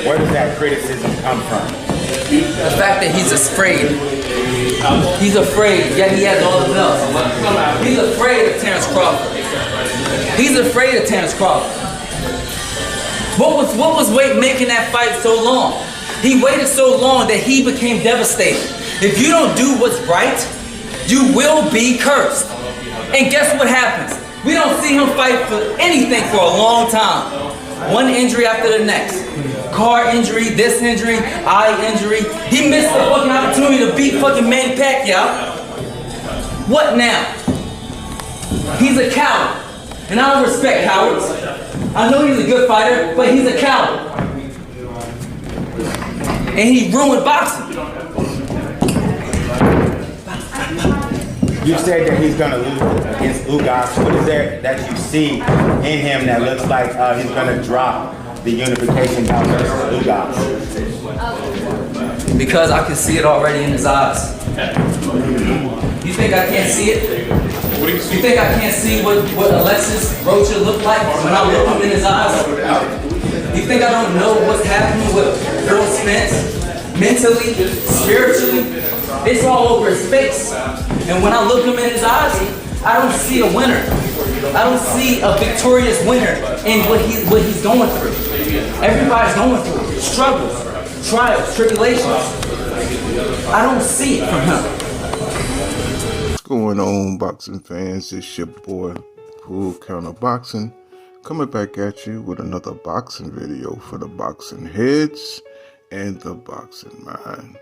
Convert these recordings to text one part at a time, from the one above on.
Where does that criticism come from? The fact that he's afraid. He's afraid, yet he has all the belts. He's afraid of Terence Crawford. He's afraid of Terence Crawford. What was making that fight so long? He waited so long that he became devastated. If you don't do what's right, you will be cursed. And guess what happens? We don't see him fight for anything for a long time. One injury after the next. Car injury, this injury, eye injury. He missed the fucking opportunity to beat fucking Manny Pacquiao. What now? He's a coward. And I don't respect cowards. I know he's a good fighter, but he's a coward. And he ruined boxing. You said that he's going to lose against Ugas. What is there that you see in him that looks like he's going to drop the unification bout versus Ugas? Because I can see it already in his eyes. You think I can't see it? You think I can't see what Alexis Rocha looked like when I look him in his eyes? You think I don't know what's happening with Errol Spence? Mentally, spiritually? It's all over his face. And when I look him in his eyes, I don't see a winner. I don't see a victorious winner in what he's going through. Everybody's going through struggles, trials, tribulations. I don't see it from him. What's going on, boxing fans? It's your boy, Full Counter Boxing, coming back at you with another boxing video for the boxing heads and the boxing mind.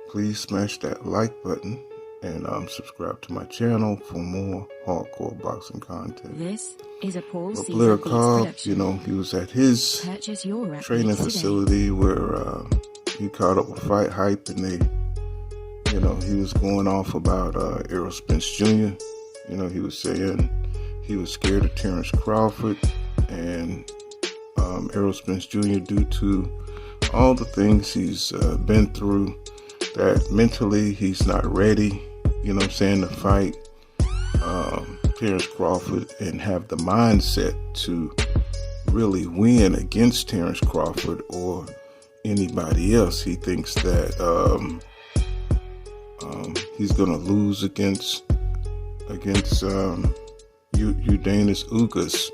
Please smash that like button and subscribe to my channel for more hardcore boxing content. This is a Paul but Blair Cobbs, he was at his training facility where he caught up with Fight Hype, and they, he was going off about Errol Spence Jr. He was saying he was scared of Terence Crawford and Errol Spence Jr. due to all the things he's been through, that mentally he's not ready, to fight Terence Crawford and have the mindset to really win against Terence Crawford or anybody else. He thinks that he's going to lose against Udanis Ugas.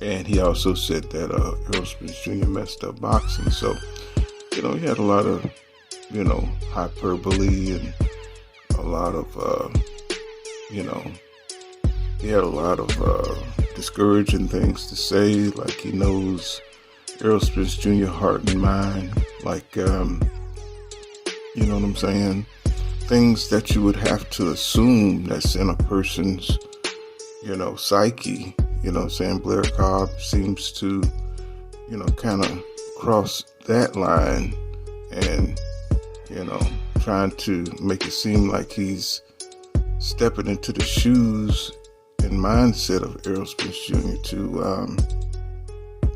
And he also said that Errol Spence Jr. messed up boxing. So, he had a lot of, hyperbole and a lot of, he had a lot of discouraging things to say, like he knows Errol Spence Jr. heart and mind, like, you know what I'm saying? Things that you would have to assume that's in a person's, psyche. Blair Cobbs seems to, kind of cross that line and, trying to make it seem like he's stepping into the shoes and mindset of Errol Spence Jr.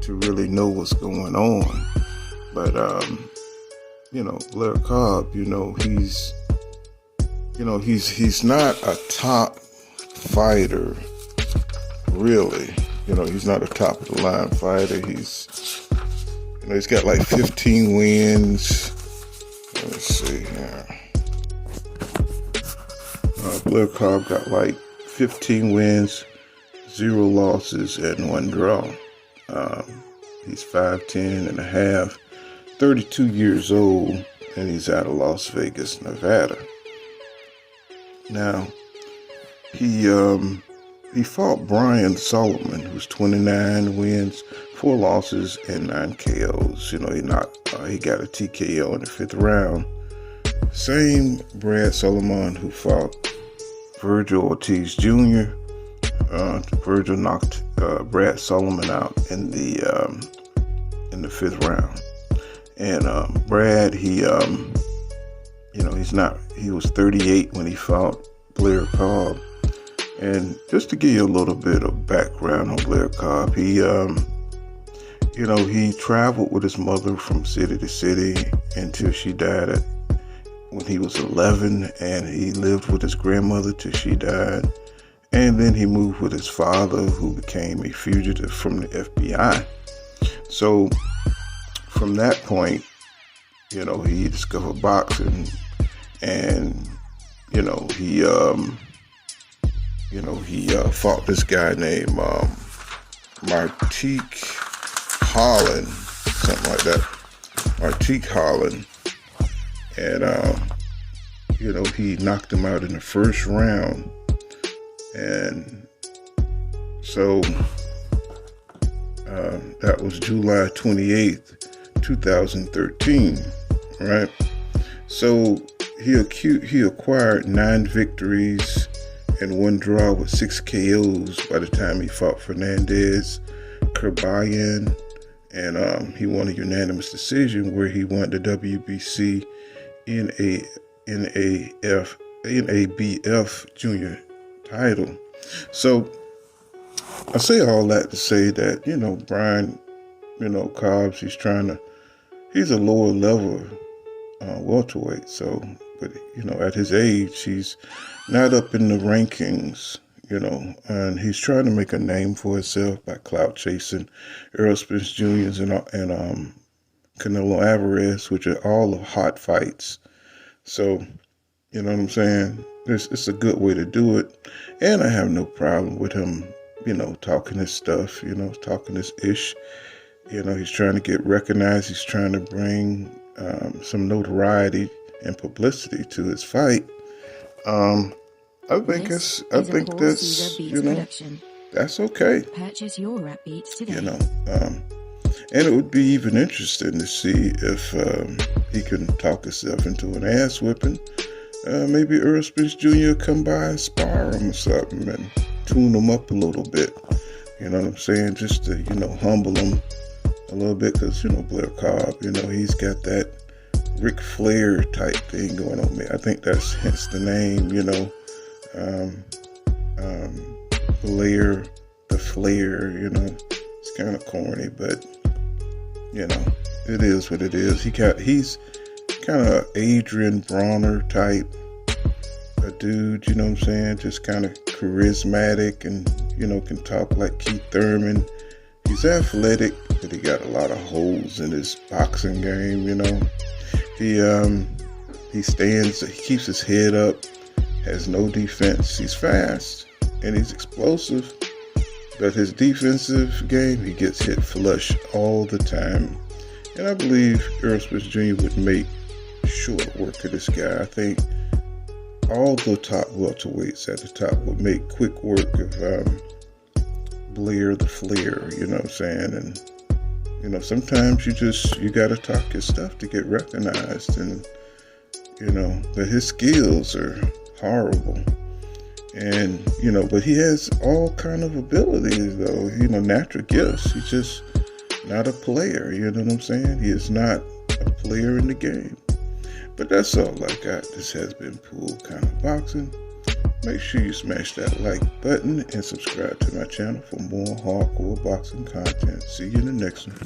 to really know what's going on. But, Blair Cobbs, he's not a top fighter, really. He's not a top of the line fighter. He's got like 15 wins. Let's see now. Blair Cobbs got like 15 wins, 0 losses, and 1 draw. He's 5'10 and a half, 32 years old, and he's out of Las Vegas, Nevada. Now, he fought Brian Solomon, who's 29 wins, 4 losses, and 9 KOs. He got a TKO in the 5th round. Same Brad Solomon who fought Virgil Ortiz Jr. Virgil knocked Brad Solomon out in the 5th round. And Brad, he was 38 when he fought Blair Cobbs. And just to give you a little bit of background on Blair Cobbs, he traveled with his mother from city to city until she died when he was 11, and he lived with his grandmother till she died. And then he moved with his father, who became a fugitive from the FBI. So from that point, you know, he discovered boxing, and you know, he fought this guy named Martique Holland, something like that. Martique Holland, and you know, he knocked him out in the first round, and so that was July 28th, 2013, right? So he acquired 9 victories and 1 draw with 6 KOs by the time he fought Fernandez Kerbayan, and he won a unanimous decision where he won the WBC NABF junior title. So I say all that to say that, you know, Brian, you know, Cobbs, he's a lower level welterweight. So, but, you know, at his age, he's not up in the rankings, you know, and he's trying to make a name for himself by clout chasing Errol Spence Jr. and Canelo Alvarez, which are all hot fights. So, you know what I'm saying? It's a good way to do it. And I have no problem with him, you know, talking his stuff, you know, talking his ish. You know, he's trying to get recognized. He's trying to bring some notoriety and publicity to his fight. I think that's, you know, that's okay. Purchase your rap beats today. You know, and it would be even interesting to see if he can talk himself into an ass whipping. Maybe Errol Spence Jr. come by and spar him or something and tune him up a little bit. You know what I'm saying? Just to, you know, humble him a little bit, because, you know, Blair Cobb, you know, he's got that Ric Flair type thing going on there. I think that's hence the name, you know, Blair the Flair, you know. It's kind of corny, but, you know, it is what it is. He's kind of Adrian Bronner type a dude, you know what I'm saying? Just kind of charismatic and, you know, can talk like Keith Thurman. He's athletic, but he got a lot of holes in his boxing game, you know. He keeps his head up, has no defense. He's fast and he's explosive, but his defensive game, he gets hit flush all the time. And I believe Errol Spence Jr. would make short work of this guy. I think all the top welterweights at the top would make quick work of Blair the Flair, you know what I'm saying? And, you know, sometimes you gotta talk your stuff to get recognized, and, you know, but his skills are horrible. And, you know, but he has all kind of abilities though, you know, natural gifts. He's just not a player, you know what I'm saying? He is not a player in the game. But that's all I got. This has been Pool Kind of Boxing. Make sure you smash that like button and subscribe to my channel for more hardcore boxing content. See you in the next one.